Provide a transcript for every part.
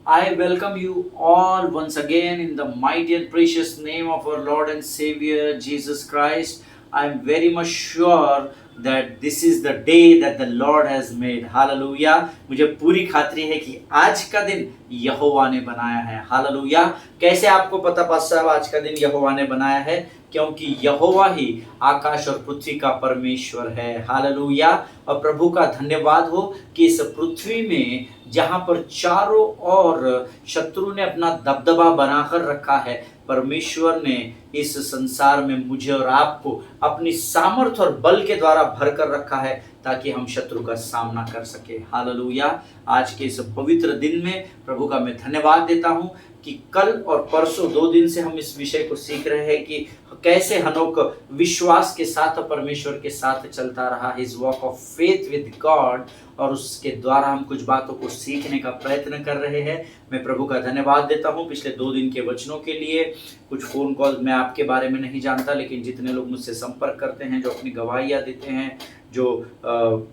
I welcome you all once again in the mighty and precious name of our Lord and Savior Jesus Christ. I am very much sure that this is the day that the Lord has made. Hallelujah. मुझे पूरी खात्री है कि आज का दिन यहोवा ने बनाया है. हालेलुया. कैसे आपको पता पास्टर साहब आज का दिन यहोवा ने बनाया है? क्योंकि यहोवा ही आकाश और पृथ्वी का परमेश्वर है. हालेलुया. और प्रभु का धन्यवाद हो कि इस पृथ्वी में जहां पर चारों ओर शत्रु ने अपना दबदबा बनाकर रखा है, परमेश्वर ने इस संसार में मुझे और आपको अपनी सामर्थ और बल के द्वारा भर कर रखा है ताकि हम शत्रु का सामना कर सके. हालेलुया. आज के इस पवित्र दिन में प्रभु का मैं धन्यवाद देता हूं कि कल और परसों 2 दिन से हम इस विषय को सीख रहे हैं कि कैसे हनोक विश्वास के साथ परमेश्वर के साथ चलता रहा, his walk of faith with God, और उसके द्वारा हम कुछ बातों को सीखने का प्रयत्न कर रहे हैं. मैं प्रभु का धन्यवाद देता हूं पिछले 2 दिन के वचनों के लिए. कुछ फोन कॉल मैं आपके बारे में नहीं जानता, लेकिन जितने लोग मुझसे संपर्क करते हैं, जो अपनी गवाहियां देते हैं, जो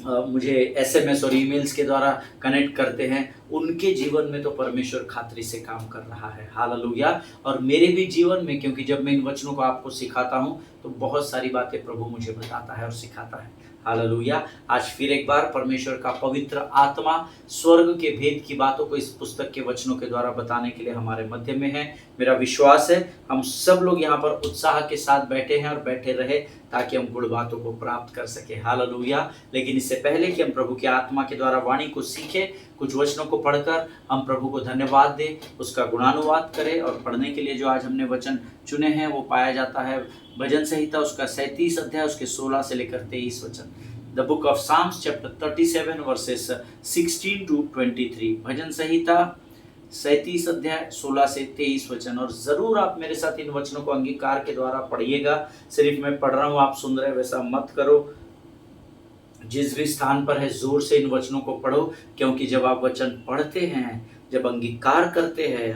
मुझे एसएमएस और ईमेल्स के द्वारा कनेक्ट करते हैं, उनके जीवन में तो परमेश्वर खातरी से काम कर रहा है. हालेलुया. और मेरे भी जीवन में, क्योंकि जब मैं इन वचनों को आपको सिखाता हूं तो बहुत सारी बातें प्रभु मुझे बताता है और सिखाता है. हालेलुया. आज फिर एक बार परमेश्वर का पवित्र आत्मा स्वर्ग के भेद की बातों को इस पुस्तक के वचनों के द्वारा बताने के लिए हमारे मध्य में है. मेरा विश्वास है हम सब लोग यहाँ पर उत्साह के साथ बैठे हैं और बैठे रहे ताकि हम गुण बातों को प्राप्त कर सके. हालेलुया. लेकिन इससे पहले कि हम प्रभु की आत्मा के द्वारा वाणी को सीखें, कुछ वचनों को पढ़कर हम प्रभु को धन्यवाद दें, उसका गुणानुवाद करें. और पढ़ने के लिए जो आज हमने वचन चुने हैं वो पाया जाता है भजन संहिता उसका 37 अध्याय उसके 16 से लेकर 23 वचन. The book of Psalms chapter 37 verses 16 to 23. भजन संहिता 37 अध्याय 16 से 23 वचन. और जरूर आप मेरे साथ इन वचनों को अंगीकार के द्वारा पढ़िएगा. सिर्फ मैं पढ़ रहा हूँ, आप सुन रहे, वैसा मत करो. जिस भी स्थान पर है जोर से इन वचनों को पढ़ो, क्योंकि जब आप वचन पढ़ते हैं, जब अंगीकार करते हैं,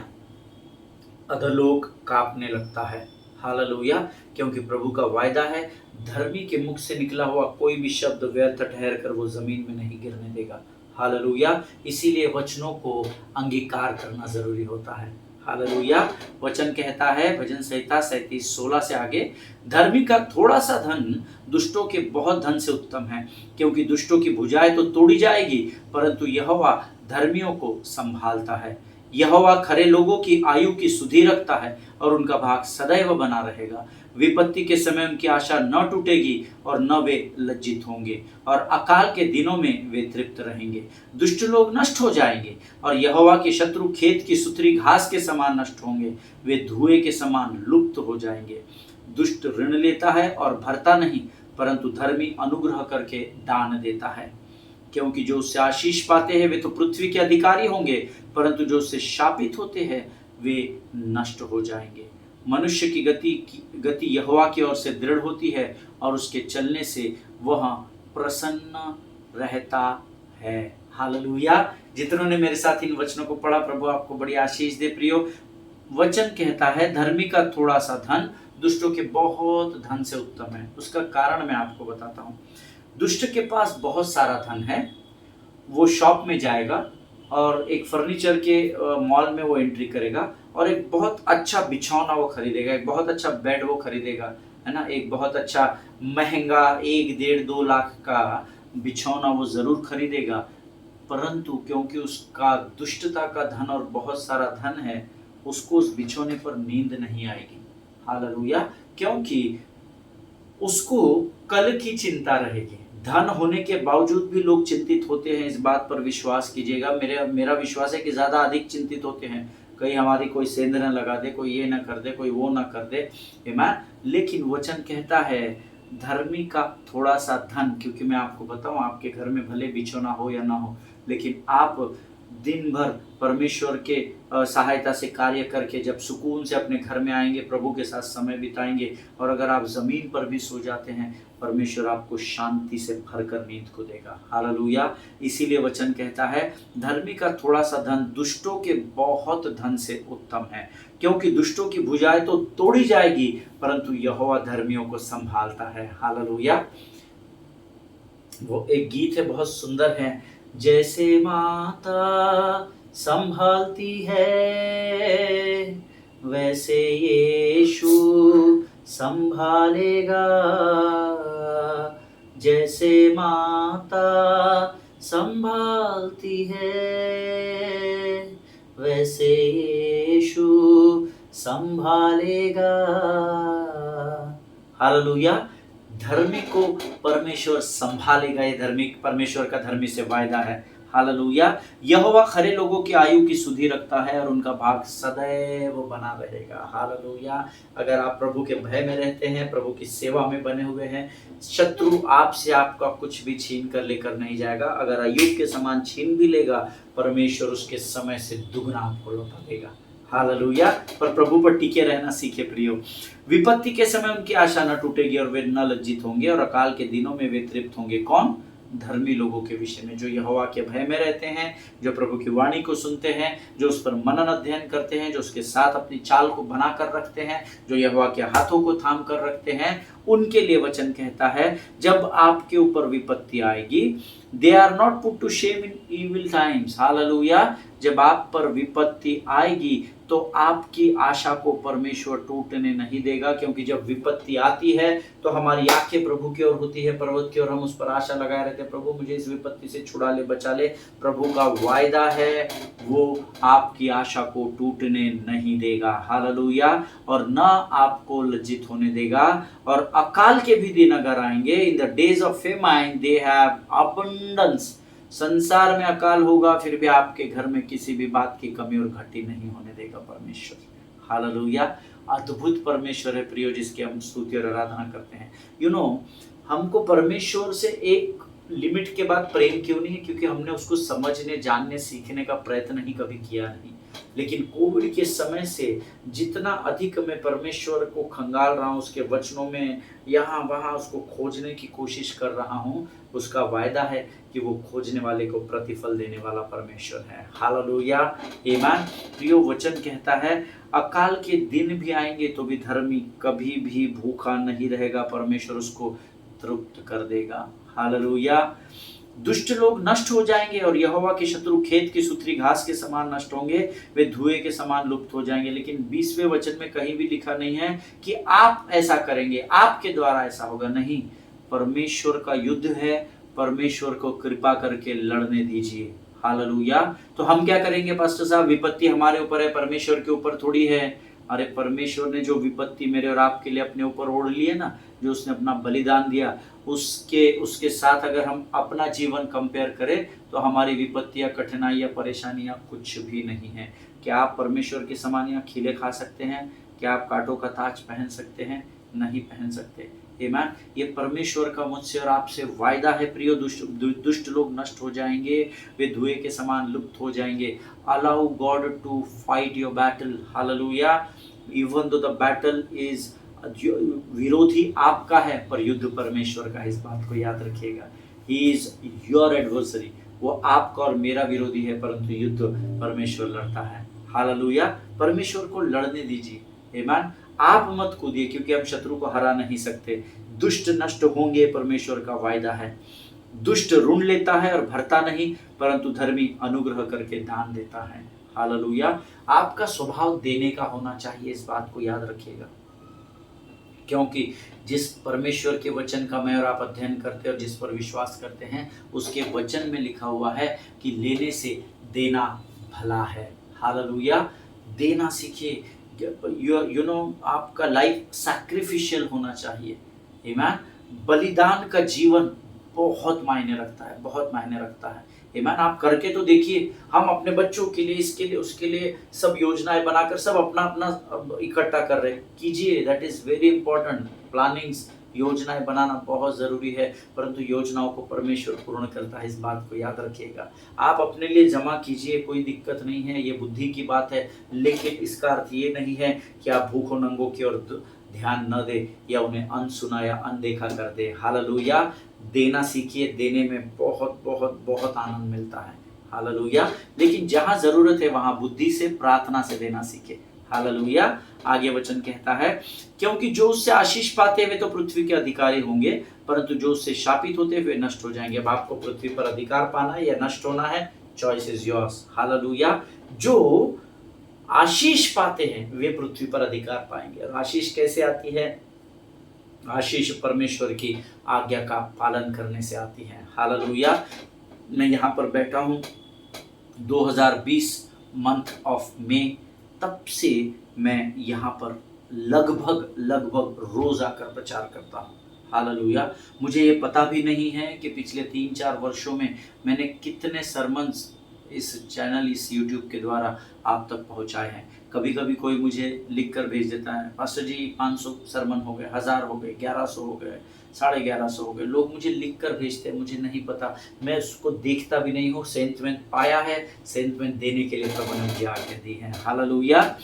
अधोलोक कांपने लगता है. हालेलुया. क्योंकि प्रभु का वायदा है, धर्मी के मुख से निकला हुआ कोई भी शब्द व्यर्थ ठहर कर वो जमीन में नहीं गिरने देगा. हालेलुया. इसीलिए वचनों को अंगीकार करना जरूरी होता है. हालेलुया. वचन कहता है भजन संहिता 37:16 से आगे, धर्मी का थोड़ा सा धन दुष्टों के बहुत धन से उत्तम है, क्योंकि दुष्टों की भुजाएं तो तोड़ी जाएगी, परंतु यहोवा धर्मियों को संभालता है. यहोवा खरे लोगों की आयु की सुधि रखता है और उनका भाग सदैव बना रहेगा. विपत्ति के समय उनकी आशा न टूटेगी और न वे लज्जित होंगे, और अकाल के दिनों में वे तृप्त रहेंगे. दुष्ट लोग नष्ट हो जाएंगे और यहोवा के शत्रु खेत की सुथरी घास के समान नष्ट होंगे. वे धुएं के समान लुप्त हो जाएंगे. दुष्ट ऋण लेता है और भरता नहीं, परंतु धर्मी अनुग्रह करके दान देता है. क्योंकि जो उससे आशीष पाते हैं वे तो पृथ्वी के अधिकारी होंगे, परंतु जो उससे शापित होते हैं वे नष्ट हो जाएंगे. मनुष्य की गति यहोवा की ओर से दृढ़ होती है और उसके चलने से वह प्रसन्न रहता है. हालेलुया. जितनों ने मेरे साथ इन वचनों को पढ़ा, प्रभु आपको बड़ी आशीष दे. प्रियो, वचन कहता है धर्मी का थोड़ा सा धन दुष्टों के बहुत धन से उत्तम है. उसका कारण मैं आपको बताता हूँ. दुष्ट के पास बहुत सारा धन है. वो शॉप में जाएगा और एक फर्नीचर के मॉल में वो एंट्री करेगा और एक बहुत अच्छा बिछौना वो खरीदेगा, एक बहुत अच्छा बेड वो खरीदेगा, है ना. एक बहुत अच्छा महंगा 1-1.5-2 लाख का बिछौना वो जरूर खरीदेगा, परंतु क्योंकि उसका दुष्टता का धन और बहुत सारा धन है, उसको उस बिछौने पर नींद नहीं आएगी. हालेलुया. क्योंकि उसको कल की चिंता रहेगी. धन होने के बावजूद भी लोग चिंतित होते हैं, इस बात पर विश्वास कीजिएगा. मेरा विश्वास है कि ज्यादा अधिक चिंतित होते हैं. कहीं हमारी कोई सेंध न लगा दे, कोई ये न कर दे, कोई वो न कर दे. लेकिन वचन कहता है धर्मी का थोड़ा सा धन, क्योंकि मैं आपको बताऊं, आपके घर में भले बिछौना हो या ना हो, लेकिन आप दिन भर परमेश्वर के सहायता से कार्य करके जब सुकून से अपने घर में आएंगे, प्रभु के साथ समय बिताएंगे, और अगर आप जमीन पर भी सो जाते हैं, परमेश्वर आपको शांति से भरकर नींद को देगा. हालेलुया. इसीलिए वचन कहता है धर्मी का थोड़ा सा धन दुष्टों के बहुत धन से उत्तम है, क्योंकि दुष्टों की भुजाएं तो तोड़ी जाएगी, परंतु यहोवा धर्मियों को संभालता है. हालेलुया. वो एक गीत है, बहुत सुंदर है. जैसे माता संभालती है, वैसे यीशु संभालेगा। जैसे माता संभालती है, वैसे यीशु संभालेगा। हालेलुया। धर्मी को परमेश्वर संभालेगा, ये धार्मिक परमेश्वर का धर्मी से वायदा है। हालेलुया। यहोवा खरे लोगों की आयु की सुधि रखता है और उनका भाग सदैव बना रहेगा। हालेलुया। अगर आप प्रभु के भय में रहते हैं, प्रभु की सेवा में बने हुए हैं, शत्रु आपसे आपका कुछ भी छीन कर लेकर नहीं जाएगा। अगर अय्यूब के समान छीन भी लेगा, परमेश्वर उसके समय से दुगना आपको लौटा देगा। हालेलुया। पर प्रभु पर टिके रहना सीखे प्रियो। विपत्ति के समय उनकी आशा न टूटेगी और वे न लज्जित होंगे, और अकाल के दिनों में वे तृप्त होंगे। कौन? धर्मी लोगों के विषय में, जो यहोवा के भय में रहते हैं, जो प्रभु की वाणी को सुनते हैं, जो उस पर मनन अध्ययन करते हैं, जो उसके साथ अपनी चाल को बना कर रखते हैं, जो यहोवा के हाथों को थाम कर रखते हैं, उनके लिए वचन कहता है जब आपके ऊपर विपत्ति आएगी, they are not put to shame in evil times. Hallelujah. जब आप पर विपत्ति आएगी तो आपकी आशा को परमेश्वर टूटने नहीं देगा, क्योंकि जब विपत्ति आती है तो हमारी आंखें प्रभु की ओर होती है, पर्वत की ओर, हम उस पर आशा लगाए रहते हैं, प्रभु मुझे इस विपत्ति से छुड़ा ले, बचा ले। प्रभु का वायदा है, वो आपकी आशा को टूटने नहीं देगा। हालेलुया। और न आपको लज्जित होने देगा। और अकाल के भी दिन अगर आएंगे, in the days of famine they have abundance. संसार में अकाल होगा, फिर भी आपके घर में किसी भी बात की कमी और घटी नहीं होने देगा परमेश्वर। हालेलुया। अद्भुत परमेश्वर है प्रियो, जिसकी हम स्तुति और आराधना करते हैं। हमको परमेश्वर से एक लिमिट के बाद प्रेम क्यों नहीं है? क्योंकि हमने उसको समझने, जानने, सीखने का प्रयत्न ही कभी किया नहीं। लेकिन कोविड के समय से जितना अधिक मैं परमेश्वर को खंगाल रहा हूँ, उसके वचनों में यहाँ वहाँ उसको खोजने की कोशिश कर रहा हूँ, उसका वायदा है कि वो खोजने वाले को प्रतिफल देने वाला परमेश्वर है। हालेलुया। आमीन। प्रियो, वचन कहता है अकाल के दिन भी आएंगे तो भी धर्मी कभी भी भूखा नहीं रहेगा, परमेश्वर उसको तृप्त कर देगा। हालेलुया। दुष्ट लोग नष्ट हो जाएंगे और यहोवा के शत्रु खेत की सुथरी घास के समान नष्ट होंगे, वे धुएं के समान लुप्त हो जाएंगे। लेकिन 20वें वचन में कहीं भी लिखा नहीं है कि आप ऐसा करेंगे, आपके द्वारा ऐसा होगा। नहीं, परमेश्वर का युद्ध है, परमेश्वर को कृपा करके लड़ने दीजिए। हालेलुया। तो हम क्या करेंगे पास्टर साहब? विपत्ति हमारे ऊपर है, परमेश्वर के ऊपर थोड़ी है। अरे परमेश्वर ने जो विपत्ति मेरे और आपके लिए अपने ऊपर ओढ़ ली है ना, जो उसने अपना बलिदान दिया, उसके साथ अगर हम अपना जीवन कंपेयर करें तो हमारी विपत्तियां, कठिनाइयां, परेशानियां कुछ भी नहीं है। क्या आप परमेश्वर की समान यहाँ खीले खा सकते हैं? क्या आप कांटों का ताज पहन सकते हैं? नहीं पहन सकते। आमीन। ये परमेश्वर का मुझसे और आपसे वायदा है प्रियो। दुष्ट लोग नष्ट हो जाएंगे, वे धुएं के समान लुप्त हो जाएंगे। Allow God to fight your battle. Hallelujah. Even though the battle is, विरोधी आपका है पर युद्ध परमेश्वर का है, इस बात को याद रखिएगा। He is your adversary. वो आपका और मेरा विरोधी है, परंतु युद्ध परमेश्वर लड़ता है। हालेलुया। परमेश्वर को लड़ने दीजिए। आमीन। आप मत कूदिए, क्योंकि हम शत्रु को हरा नहीं सकते। दुष्ट नष्ट होंगे, परमेश्वर का वायदा है। दुष्ट ऋण लेता है और भरता नहीं, परंतु धर्मी अनुग्रह करके दान देता है। हालेलुया। आपका स्वभाव देने का होना चाहिए, इस बात को याद रखिएगा। क्योंकि जिस परमेश्वर के वचन का मैं और आप अध्ययन करते हैं और जिस पर विश्वास करते हैं, उसके वचन में लिखा हुआ है कि लेने से देना भला है। हालेलुया। देना सीखिए। आपका लाइफ सैक्रिफिशियल होना चाहिए। आमीन। बलिदान का जीवन बहुत मायने रखता है, बहुत मायने रखता है। आमीन। आप करके तो देखिए। हम अपने बच्चों के लिए, इसके लिए, उसके लिए सब योजनाएं बनाकर सब अपना अपना इकट्ठा कर रहे हैं। कीजिए, that is very important. Plannings, योजनाएं बनाना बहुत जरूरी है, परंतु योजनाओं को परमेश्वर पूर्ण करता है, इस बात को याद रखिएगा। आप अपने लिए जमा कीजिए, कोई दिक्कत नहीं है, ये बुद्धि की बात है। लेकिन इसका अर्थ ये नहीं है कि आप भूखों नंगों की ओर ध्यान न दे या उन्हें अनसुना या अनदेखा कर दे। हालेलुया। देना सीखिए। देने में बहुत बहुत बहुत आनंद मिलता है। हालेलुया। लेकिन जहां जरूरत है वहां बुद्धि से, प्रार्थना से देना सीखे। हालेलुया। आगे वचन कहता है, क्योंकि जो उससे आशीष पाते हुए तो पृथ्वी के अधिकारी होंगे, परंतु जो उससे शापित होते हुए नष्ट हो जाएंगे। अब आपको पृथ्वी पर अधिकार पाना है या नष्ट होना है? Choice is yours. हालेलुया। जो आशीष पाते हैं वे पृथ्वी पर अधिकार पाएंगे। और आशीष कैसे आती है? आशीष परमेश्वर की आज्ञा का पालन करने से आती है। हालेलुया। मैं यहाँ पर बैठा हूँ 2020 मंथ ऑफ मई, तब से मैं यहाँ पर लगभग रोज आकर प्रचार करता हूँ। हालेलुया। मुझे ये पता भी नहीं है कि पिछले 3-4 वर्षों में मैंने कितने सरमन्स इस चैनल, इस यूट्यूब के द्वारा आप तक पहुँचाए हैं। कभी कभी कोई मुझे लिख कर भेज देता है, पास्टर जी 500 सरमन हो गए, 1000 हो गए, 1100 हो गए, 1150 हो गए। लोग मुझे लिख कर भेजते हैं, मुझे नहीं पता, मैं उसको देखता भी नहीं हूँ। सेंटमेंट पाया है, सेंटमेंट देने के लिए प्रभु ने मुझे आज्ञा दी है। हालेलुया।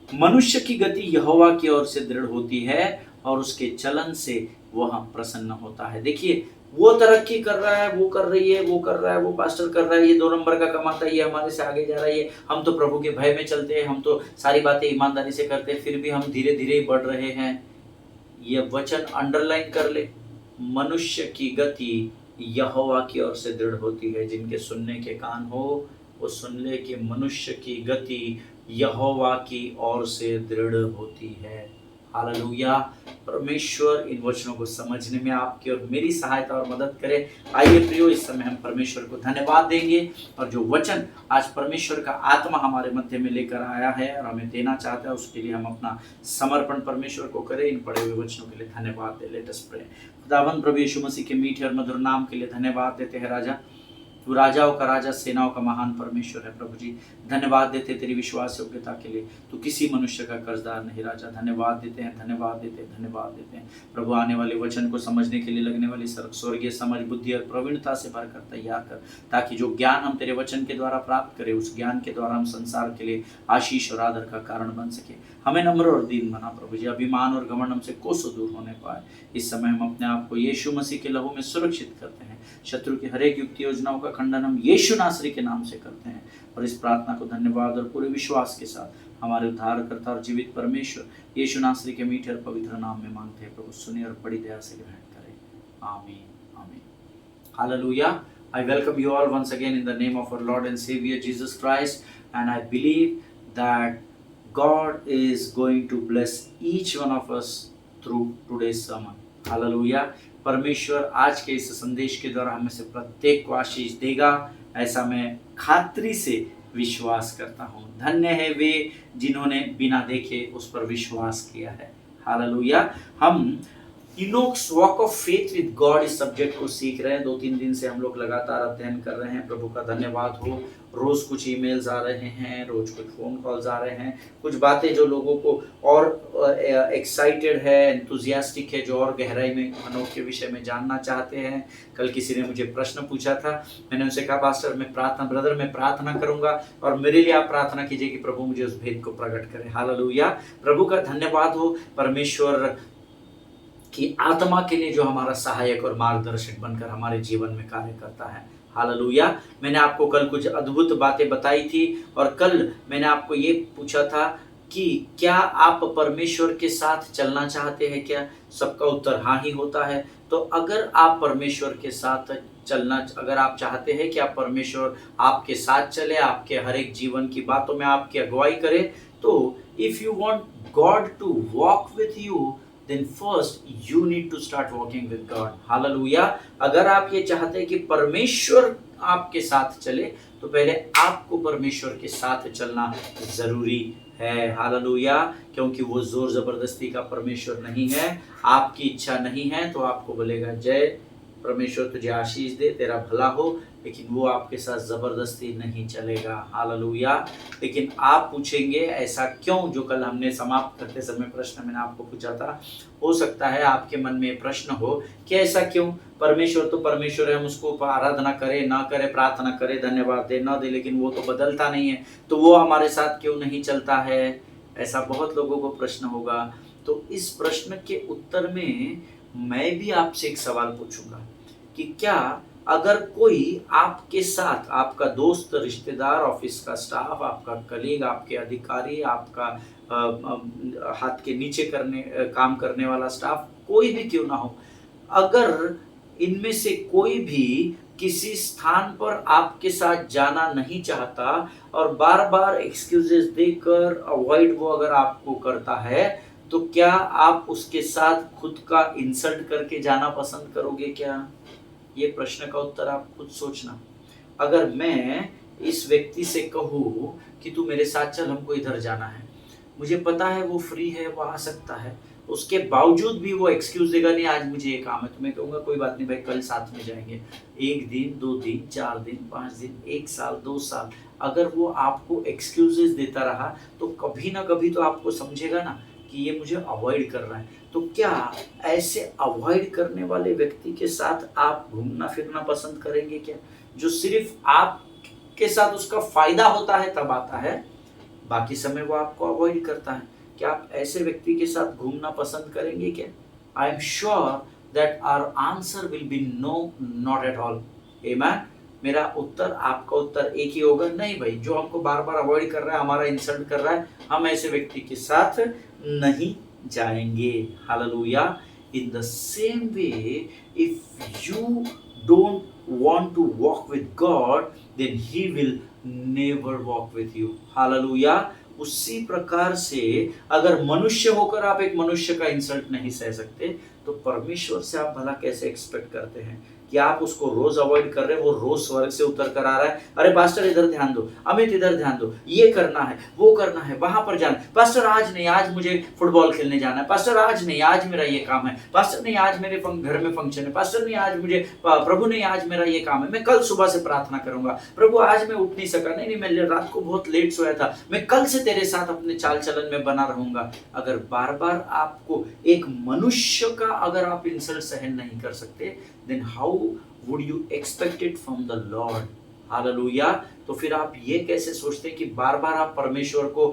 मनुष्य की गति यहोवा की ओर से दृढ़ होती है और उसके चलन से वह प्रसन्न होता है। देखिए, वो तरक्की कर रहा है, वो कर रही है, वो कर रहा है, वो पास्टर कर रहा है, ये 2 नंबर का कमाता है, ये हमारे से आगे जा रहा है, हम तो प्रभु के भय में चलते हैं, हम तो सारी बातें ईमानदारी से करते हैं, फिर भी हम धीरे धीरे बढ़ रहे हैं। ये वचन अंडरलाइन कर ले, मनुष्य की गति यहोवा की ओर से दृढ़ होती है। जिनके सुनने के कान हो वो सुन ले कि मनुष्य की गति यहोवा की ओर से दृढ़ होती है। हालेलुया। परमेश्वर इन वचनों को समझने में आपकी और मेरी सहायता और मदद करे। आइए प्रियो, इस समय हम परमेश्वर को धन्यवाद देंगे, और जो वचन आज परमेश्वर का आत्मा हमारे मध्य में लेकर आया है और हमें देना चाहता है, उसके लिए हम अपना समर्पण परमेश्वर को करें। इन पढ़े हुए वचनों के लिए धन्यवाद दे। Let us pray. खुदावंद प्रभु यीशु मसीह के मीठे और मधुर नाम के लिए धन्यवाद देते हैं राजा। तू राजाओं का राजा, सेनाओं का महान परमेश्वर है प्रभु जी। धन्यवाद देते तेरी विश्वास योग्यता के लिए। तू किसी मनुष्य का कर्जदार नहीं राजा। धन्यवाद देते हैं, धन्यवाद देते हैं, धन्यवाद देते हैं प्रभु। आने वाले वचन को समझने के लिए लगने वाली स्वर्गीय समझ, बुद्धि और प्रवीणता से भरकर तैयार कर, ताकि जो ज्ञान हम तेरे वचन के द्वारा प्राप्त करें, उस ज्ञान के द्वारा हम संसार के लिए आशीष और आदर का कारण बन सके। हमें नम्र और दीन बना प्रभु जी। अभिमान और घमंड हमसे कोसों दूर होने पाए। इस समय हम अपने आप को यीशु मसीह के लहू में सुरक्षित करते हैं। शत्रु की हर एक युक्ति योजनाओं का खंडन हम यीशु नासरी के नाम से करते हैं, और इस प्रार्थना को धन्यवाद और पूरे विश्वास के साथ हमारे उद्धारकर्ता और जीवित परमेश्वर यीशु नासरी के मीठे और पवित्र नाम में मांगते हैं। प्रभु सुनिए और बड़ी दया से ग्रहण करें। आमीन, आमीन। Hallelujah. I welcome you all once again in the name of our Lord and Savior Jesus Christ, and I believe that God is going to bless each one of us through today's sermon. Hallelujah. परमेश्वर आज के इस संदेश के द्वारा हमें से प्रत्येक को आशीष देगा, ऐसा मैं खात्री से विश्वास करता हूँ। धन्य है वे जिन्होंने बिना देखे उस पर विश्वास किया है। हालेलुया। हम Inox walk of faith with God इस सब्जेक्ट को सीख रहे हैं। 2-3 दिन से हम लोग लगातार अध्ययन कर रहे हैं। प्रभु का धन्यवाद हो। रोज कुछ ईमेल्स आ रहे हैं, रोज कुछ फोन कॉल्स आ रहे हैं, कुछ बातें जो लोगों को और एक्साइटेड है, एंथुजियास्टिक है, जो और गहराई में अनोखे विषय में जानना चाहते हैं। कल किसी ने मुझे प्रश्न पूछा था, मैंने उनसे कहा पास्टर मैं प्रार्थना करूंगा, और मेरे लिए आप प्रार्थना कीजिए कि प्रभु मुझे उस भेद को प्रकट करे। हालेलुया। प्रभु का धन्यवाद हो परमेश्वर कि आत्मा के लिए जो हमारा सहायक और मार्गदर्शक बनकर हमारे जीवन में कार्य करता है। हालेलुया। मैंने आपको कल कुछ अद्भुत बातें बताई थी, और कल मैंने आपको ये पूछा था कि क्या आप परमेश्वर के साथ चलना चाहते हैं क्या? सबका उत्तर हाँ ही होता है। तो अगर आप परमेश्वर के साथ चलना, अगर आप चाहते हैं कि आप परमेश्वर आपके साथ चले, आपके हर एक जीवन की बातों में आपकी अगुवाई करे, तो if you want God to walk with you, then first you need to start walking with God. Hallelujah. अगर आप ये चाहते हैं कि परमेश्वर आपके साथ चले, तो पहले आपको परमेश्वर के साथ चलना जरूरी है। हालेलुया। क्योंकि वो जोर जबरदस्ती का परमेश्वर नहीं है। आपकी इच्छा नहीं है तो आपको बोलेगा जय परमेश्वर तुझे आशीष दे, तेरा भला हो, लेकिन वो आपके साथ जबरदस्ती नहीं चलेगा। हालेलुया। लेकिन आप पूछेंगे ऐसा क्यों? जो कल हमने समाप्त करते समय प्रश्न मैंने आपको पूछा था, हो सकता है आपके मन में प्रश्न हो कि ऐसा क्यों? परमेश्वर तो परमेश्वर है, हम उसको आराधना करें ना करें, प्रार्थना करें, धन्यवाद दे ना दे, लेकिन वो तो बदलता नहीं है, तो वो हमारे साथ क्यों नहीं चलता है? ऐसा बहुत लोगों को प्रश्न होगा। तो इस प्रश्न के उत्तर में मैं भी आपसे एक सवाल पूछूंगा कि क्या अगर कोई आपके साथ, आपका दोस्त, रिश्तेदार, ऑफिस का स्टाफ, आपका कलीग, आपके अधिकारी, आपका हाथ के नीचे काम करने वाला स्टाफ, कोई भी क्यों ना हो, अगर इनमें से कोई भी किसी स्थान पर आपके साथ जाना नहीं चाहता और बार बार एक्सक्यूजेस देकर अवॉइड वो अगर आपको करता है, तो क्या आप उसके साथ खुद का इंसल्ट करके जाना पसंद करोगे क्या? ये प्रश्न का उत्तर आप खुद सोचना। अगर मैं इस व्यक्ति से कहूँ कि तू मेरे साथ चल, हमको इधर जाना है, मुझे पता है वो फ्री है, वो आ सकता है, उसके बावजूद भी वो एक्सक्यूज देगा, नहीं आज मुझे ये काम है, तो मैं कहूँगा कोई बात नहीं भाई, कल साथ में जाएंगे। 1 दिन, 2 दिन, 4 दिन, 5 दिन, 1 साल, 2 साल, अगर वो आपको एक्सक्यूजेस देता रहा तो कभी ना कभी तो आपको समझेगा ना कि ये मुझे अवॉइड कर रहा है। तो क्या ऐसे अवॉइड करने वाले व्यक्ति के साथ आप घूमना फिरना पसंद करेंगे क्या? जो सिर्फ आपके साथ उसका फायदा होता है तब आता है, बाकी समय वो आपको अवॉइड करता है। क्या आप ऐसे व्यक्ति के साथ घूमना पसंद करेंगे क्या? I am sure that our answer will be no, not at all. Amen. मेरा उत्तर, आपका उत्तर एक ही होगा, नहीं भाई, जो हमको बार बार अवॉइड कर रहा है, हमारा इंसल्ट कर रहा है, हम ऐसे व्यक्ति के साथ नहीं जाएंगे। Hallelujah. In the same way, if you don't want to walk with God, then he will never walk with you. Hallelujah. उसी प्रकार से अगर मनुष्य होकर आप एक मनुष्य का इंसल्ट नहीं सह सकते, तो परमेश्वर से आप भला कैसे एक्सपेक्ट करते हैं कि आप उसको रोज अवॉइड कर रहे हैं, वो रोज स्वर्ग से उतर कर आ रहा है, अरे पास्टर इधर ध्यान दो, अमित इधर ध्यान दो, ये करना है, वो करना है, वहां पर जाना है, पास्टर आज नहीं, आज मुझे फुटबॉल खेलने जाना है, पास्टर आज नहीं, आज मेरा ये काम है, पास्टर नहीं, आज मेरे घर में फंक्शन है, पास्टर नहीं, आज मुझे, प्रभु नहीं, आज मेरा ये काम है, मैं कल सुबह से प्रार्थना करूंगा, प्रभु आज मैं उठ नहीं सका, नहीं, मैं रात को बहुत लेट सोया था, मैं कल से तेरे साथ अपने चाल चलन में बना रहूंगा। अगर बार बार आपको एक मनुष्य का अगर आप इंसल्ट सहन नहीं कर सकते, then how would you expect it from the Lord? Hallelujah. तो फिर आप ये कैसे सोचते हैं कि बार बार आप परमेश्वर को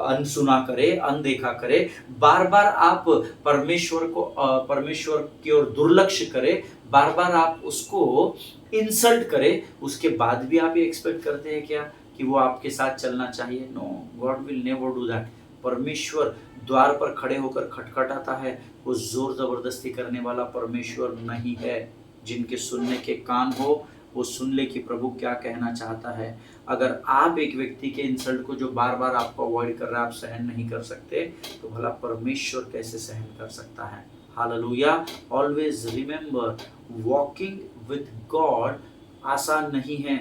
अनसुना करे, अनदेखा करे, बार बार आप परमेश्वर की ओर दुर्लक्ष्य करे, बार बार आप उसको इंसल्ट करे, उसके बाद भी आप ये एक्सपेक्ट करते हैं क्या कि वो आपके साथ चलना चाहिए? No, God will never do that. परमेश्वर द्वार पर खड़े होकर खटखटाता है, वो जोर जबरदस्ती करने वाला परमेश्वर नहीं है। जिनके सुनने के कान हो वो सुन ले कि प्रभु क्या कहना चाहता है। अगर आप एक व्यक्ति के इंसल्ट को जो बार बार आपको अवॉइड कर रहा है आप सहन नहीं कर सकते, तो भला परमेश्वर कैसे सहन कर सकता है? Hallelujah. Always remember, walking with God आसान नहीं है।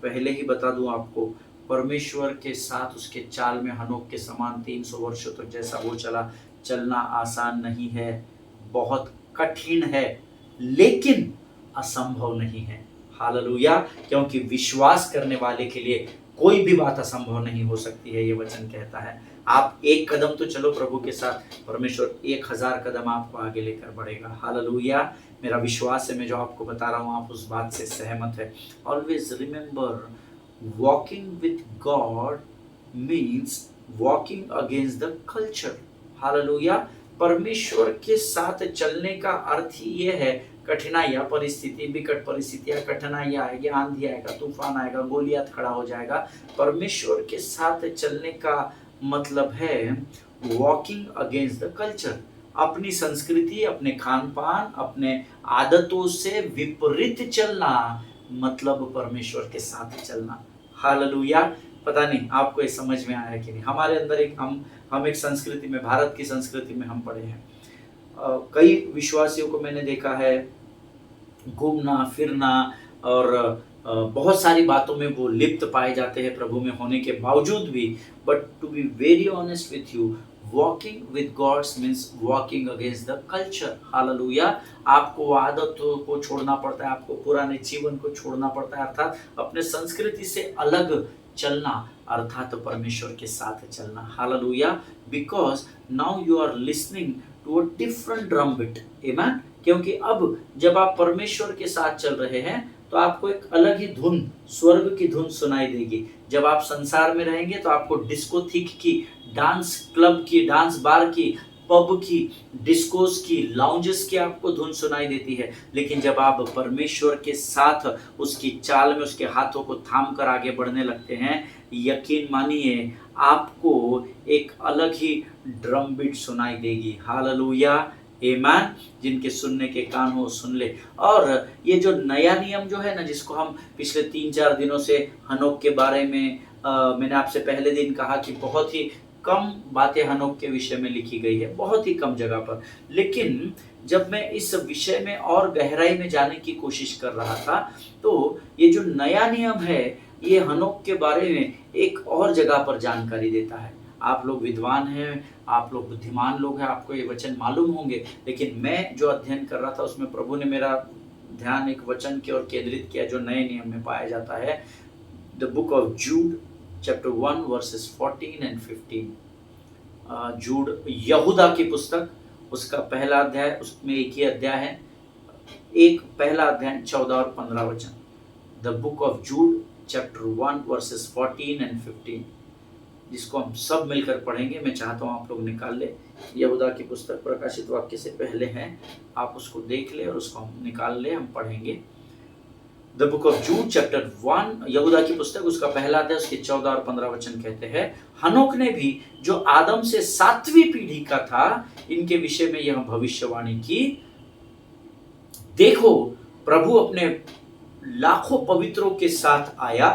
पहले ही बता दूं आपको, परमेश्वर के साथ उसके चाल में हनोक के समान 300 वर्षों तक जैसा वो चला, चलना आसान नहीं है, बहुत कठिन है, लेकिन असंभव नहीं है। हालेलुया। क्योंकि विश्वास करने वाले के लिए कोई भी बात असंभव नहीं हो सकती है, ये वचन कहता है। आप एक कदम तो चलो प्रभु के साथ, परमेश्वर 1000 कदम आपको आगे लेकर बढ़ेगा। हालेलुया। मेरा विश्वास है, मैं जो आपको बता रहा हूँ आप उस बात से सहमत है। Always remember, walking with God means walking against the culture. Hallelujah. परमेश्वर के साथ चलने का अर्थ ही ये है, कठिनाइयाँ, परिस्थिति, विकट परिस्थितियाँ, कठिनाइयाँ आएगी, आंधी आएगा, तूफान आएगा, गोलियत खड़ा हो जाएगा, परमेश्वर के साथ चलने का मतलब है वॉकिंग अगेंस्ट द कल्चर। अपनी संस्कृति, अपने खान पान, अपने आदतों से विपरीत चलना मतलब परमेश्वर के साथ चलना। हालेलुया। पता नहीं आपको ये समझ में आया कि नहीं। हमारे अंदर एक हम एक संस्कृति में, भारत की संस्कृति में हम पड़े हैं। कई विश्वासियों को मैंने देखा है घूमना फिरना और बहुत सारी बातों में वो लिप्त पाए जाते हैं प्रभु में होने के बावजूद भी। But to be very honest with you, walking with God's means walking against the culture. Hallelujah. आपको आदतों को छोड़ना पड़ता है, आपको पुराने जीवन को छोड़ना पड़ता है, अर्थात अपने संस्कृति से अलग चलना, अर्थात परमेश्वर के साथ चलना। Hallelujah. Because now you are listening to a different drum beat. Amen. क्योंकि अब जब आप परमेश्वर के साथ चल रहे हैं तो आपको एक अलग ही धुन, स्वर्ग की धुन सुनाई देगी। जब आप संसार में रहेंगे तो आपको डिस्कोथिक की, डांस क्लब की, डांस बार की, पब की, डिस्कोस की, लाउंजेस की आपको धुन सुनाई देती है। लेकिन जब आप परमेश्वर के साथ उसकी चाल में उसके हाथों को थाम कर आगे बढ़ने लगते हैं, यकीन मानिए आपको एक अलग ही ड्रम बीट सुनाई देगी। हालेलुया। आमीन। जिनके सुनने के कान हो सुन ले। और ये जो नया नियम जो है ना, जिसको हम पिछले 3-4 दिनों से हनोक के बारे में मैंने आपसे पहले दिन कहा कि बहुत ही कम बातें हनोक के विषय में लिखी गई है, बहुत ही कम जगह पर। लेकिन जब मैं इस विषय में और गहराई में जाने की कोशिश कर रहा था, तो ये जो नया नियम है, ये हनोक के बारे में एक और जगह पर जानकारी देता है। आप लोग विद्वान हैं, आप लोग बुद्धिमान लोग हैं, आपको ये वचन मालूम होंगे, लेकिन मैं जो अध्ययन कर रहा था उसमें प्रभु ने मेरा ध्यान एक वचन की ओर केंद्रित किया जो नए नियम में पाया जाता है। The book of Jude chapter 1 verses 14 and 15। Jude यहूदा की पुस्तक, उसका पहला अध्याय, उसमें एक ही अध्याय है, एक पहला अध्याय 14 और 15 वचन। The book of Jude chapter 1 verses 14 and 15, जिसको हम सब मिलकर पढ़ेंगे। मैं चाहता हूँ आप लोग निकाल ले। यहूदा की पुस्तक प्रकाशित वाक्य से पहले है, आप उसको देख ले और उसको हम निकाल ले, हम पढ़ेंगे। The book of Jude chapter 1, यहूदा की पुस्तक, उसका पहला अध्याय, उसके 14 और 15 वचन कहते हैं, हनोक ने भी जो आदम से 7वीं पीढ़ी का था, इनके विषय में यह भविष्यवाणी की, देखो प्रभु अपने लाखों पवित्रों के साथ आया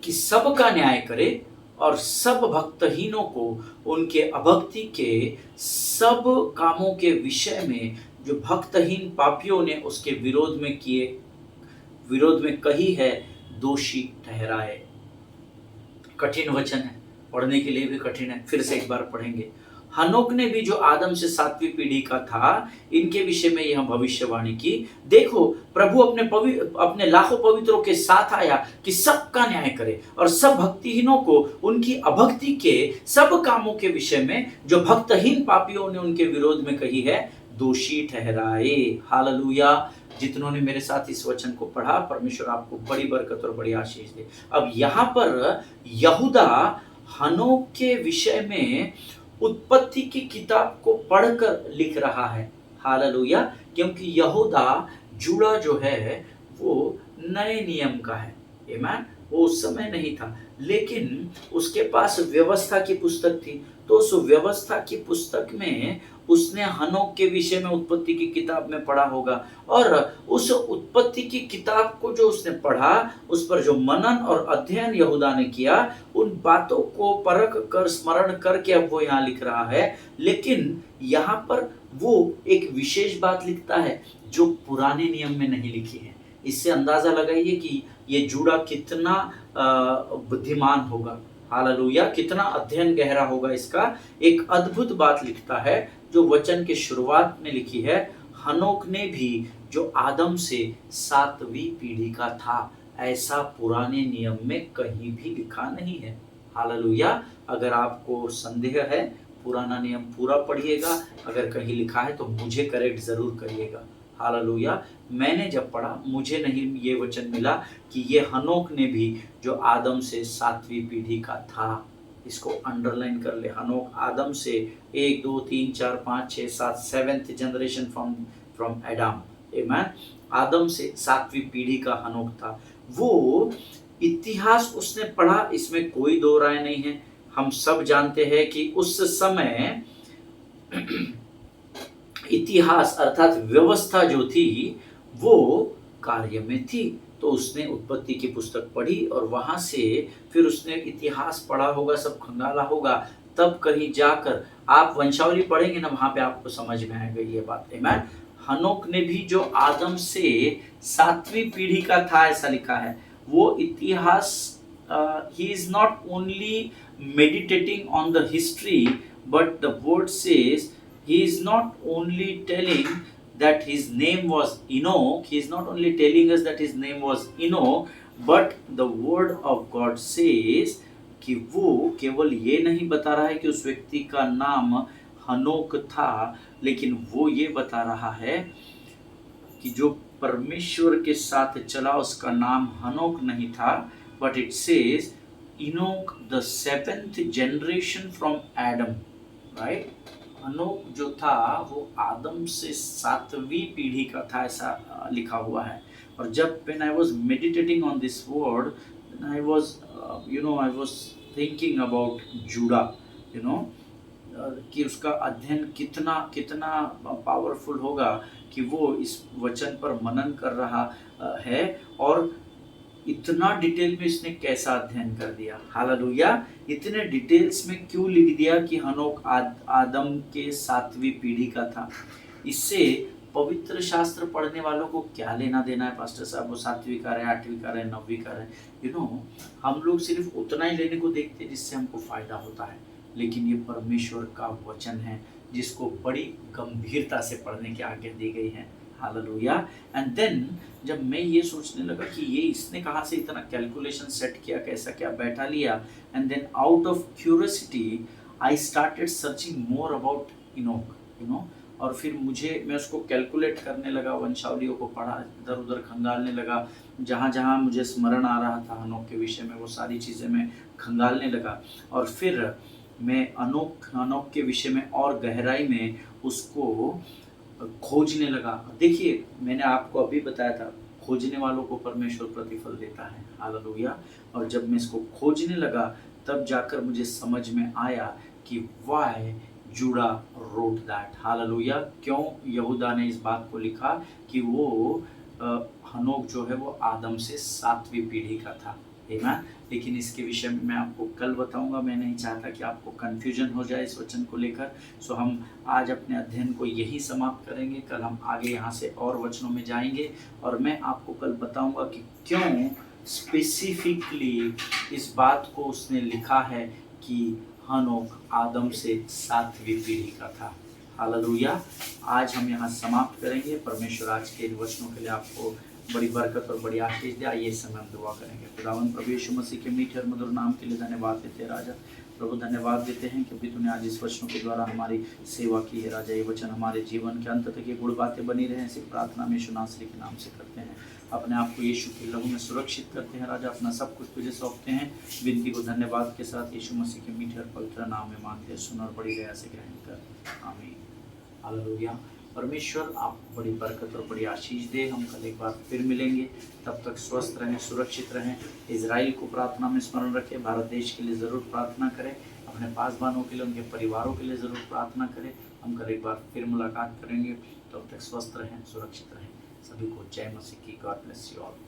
कि सबका न्याय करे और सब भक्तहीनों को उनके अभक्ति के सब कामों के विषय में जो भक्तहीन पापियों ने उसके विरोध में कही है, दोषी ठहराए। कठिन वचन है, पढ़ने के लिए भी कठिन है। फिर से एक बार पढ़ेंगे। हनोक ने भी जो आदम से 7वीं पीढ़ी का था, इनके विषय में यह भविष्यवाणी की, देखो प्रभु अपने लाखों पवित्रों के साथ आया कि सबका न्याय करे और सब भक्तिहीनों को उनकी अभक्ति के सब कामों के विषय में जो भक्तहीन पापियों ने उनके विरोध में कही है, दोषी ठहराए। हालेलुया। जितनों ने मेरे साथ इस वचन को पढ़ा, परमेश्वर आपको बड़ी बरकत और बड़ी आशीष दे। अब यहाँ पर यहूदा हनोक के विषय में उत्पत्ति की किताब को पढ़कर लिख रहा है। हालेलुया। क्योंकि यहूदा जुड़ा जो है वो नए नियम का है। आमीन। वो उस समय नहीं था, लेकिन उसके पास व्यवस्था की पुस्तक थी, तो उस व्यवस्था की पुस्तक में उसने हनोक के विषय में उत्पत्ति की किताब में पढ़ा होगा, और उस उत्पत्ति की किताब को जो उसने पढ़ा, उस पर जो मनन और अध्ययन यहूदा ने किया, उन बातों को परख कर स्मरण करके अब वो यहाँ लिख रहा है। लेकिन यहाँ पर वो एक विशेष बात लिखता है जो पुराने नियम में नहीं लिखी है। इससे अंदाजा लगाइए कि ये जूड़ा कितना बुद्धिमान होगा। हालेलुया। कितना अध्ययन गहरा होगा इसका। एक अद्भुत बात लिखता है जो वचन के शुरुआत में लिखी है, हनोक ने भी जो आदम से 7वीं पीढ़ी का था, ऐसा पुराने नियम में कहीं भी लिखा नहीं है। हालेलुया। अगर आपको संदेह है, पुराना नियम पूरा पढ़िएगा, अगर कहीं लिखा है तो मुझे करेक्ट जरूर करिएगा। हालेलुया। मैंने जब पढ़ा, मुझे नहीं ये वचन मिला कि ये हनोक ने भी जो आदम से 7वीं पीढ़ी का था। इसको अंडरलाइन कर ले। हनोक आदम से 1 2 3 4 5 6 7 7th जनरेशन फ्रॉम एडम। आमीन। आदम से 7वीं पीढ़ी का हनोक था। वो इतिहास उसने पढ़ा, इसमें कोई दो राय नहीं है। हम सब जानते हैं कि उस समय इतिहास अर्थात व्यवस्था जो थी वो कार्य में थी। तो उसने उत्पत्ति की पुस्तक पढ़ी और वहां से फिर उसने इतिहास पढ़ा होगा, सब खंगाला होगा, तब कहीं जाकर आप वंशावली पढ़ेंगे ना, वहां पे आपको समझ में आएगा ये बात। आमीन। हनोक ने भी जो आदम से 7वीं पीढ़ी का था, ऐसा लिखा है। वो इतिहास, he is not only meditating on the history, but the word says he is not only telling that his name was Enoch, he is not only telling us that his name was Enoch, but the word of God says कि वो केवल ये नहीं बता रहा है कि उस व्यक्ति का नाम हनोक था, लेकिन वो ये बता रहा है कि जो परमेश्वर के साथ चला उसका नाम हनोक नहीं था, but it says Enoch the 7th generation from Adam, right? हनोक जो था वो आदम से 7वीं पीढ़ी का था, ऐसा लिखा हुआ है। और जब when I was meditating on this word, then I was I was thinking about Judah, कि उसका अध्ययन कितना कितना पावरफुल होगा कि वो इस वचन पर मनन कर रहा है और इतना डिटेल में इसने कैसा अध्ययन कर दिया। हालेलुया। इतने डिटेल्स में क्यों लिख दिया कि हनोक आदम के 7वीं पीढ़ी का था। इससे पवित्र शास्त्र पढ़ने वालों को क्या लेना देना है पास्टर साहब, वो 7वीं का रहे, 8वीं का रहे, 9वीं का रहे। हम लोग सिर्फ उतना ही लेने को देखते हैं जिससे हमको फायदा होता है, लेकिन ये परमेश्वर का वचन है जिसको बड़ी गंभीरता से पढ़ने की आज्ञा दी गई है। हालेलुया। एंड देन जब मैं ये सोचने लगा कि ये इसने कहाँ से इतना कैलकुलेशन सेट किया, कैसा क्या बैठा लिया, and then out of curiosity I started searching more about Enoch. और फिर मैं उसको कैलकुलेट करने लगा, वंशावलियों को पढ़ा, इधर उधर खंगालने लगा, जहाँ जहाँ मुझे स्मरण आ रहा था हनोक के विषय में वो सारी चीज़ें मैं खंगालने लगा। और फिर मैं हनोक के विषय में और गहराई में उसको खोजने लगा। देखिए, मैंने आपको अभी बताया था, खोजने वालों को परमेश्वर प्रतिफल देता है। हालेलुया। और जब मैं इसको खोजने लगा तब जाकर मुझे समझ में आया कि why Judah wrote that. Hallelujah. क्यों यहूदा ने इस बात को लिखा कि वो हनोक जो है वो आदम से 7वीं पीढ़ी का था। आमीन। लेकिन इसके विषय में मैं आपको कल बताऊंगा। मैं नहीं चाहता कि आपको कन्फ्यूजन हो जाए इस वचन को लेकर। सो हम आज अपने अध्ययन को यही समाप्त करेंगे। कल हम आगे यहाँ से और वचनों में जाएंगे और मैं आपको कल बताऊंगा कि क्यों स्पेसिफिकली इस बात को उसने लिखा है कि हनोक आदम से 7वीं पीढ़ी का था। हालेलुया। आज हम यहाँ समाप्त करेंगे। परमेश्वर आज के इन वचनों के लिए आपको बड़ी बरकत और बड़ी आशीष दे। आइए इस समय हम दुआ करेंगे। खुदावंद प्रभु यीशु मसीह के मीठे और मधुर नाम के लिए धन्यवाद देते हैं राजा। प्रभु धन्यवाद देते हैं क्योंकि तूने आज इस वचनों के द्वारा हमारी सेवा की है राजा। ये वचन हमारे जीवन के अंत तक ये गुण बातें बनी रहे, ऐसी प्रार्थना में यीशु नासरी के नाम से करते हैं। अपने आप को यीशु के लहू में सुरक्षित करते हैं राजा। अपना सब कुछ तुझे सौंपते हैं। विनती को धन्यवाद के साथ यीशु मसीह के मीठे और पवित्र नाम में मांगते हैं। सुन और बड़ी दया से ग्रहण कर। आमीन। हालेलुया। परमेश्वर आपको बड़ी बरकत और बड़ी आशीष दे। हम कल एक बार फिर मिलेंगे। तब तक स्वस्थ रहें, सुरक्षित रहें। इजराइल को प्रार्थना में स्मरण रखें। भारत देश के लिए ज़रूर प्रार्थना करें। अपने पासवानों के लिए, उनके परिवारों के लिए ज़रूर प्रार्थना करें। हम कल एक बार फिर मुलाकात करेंगे। तब तक स्वस्थ रहें, सुरक्षित रहें। सभी को जय मसीह की। God bless you all.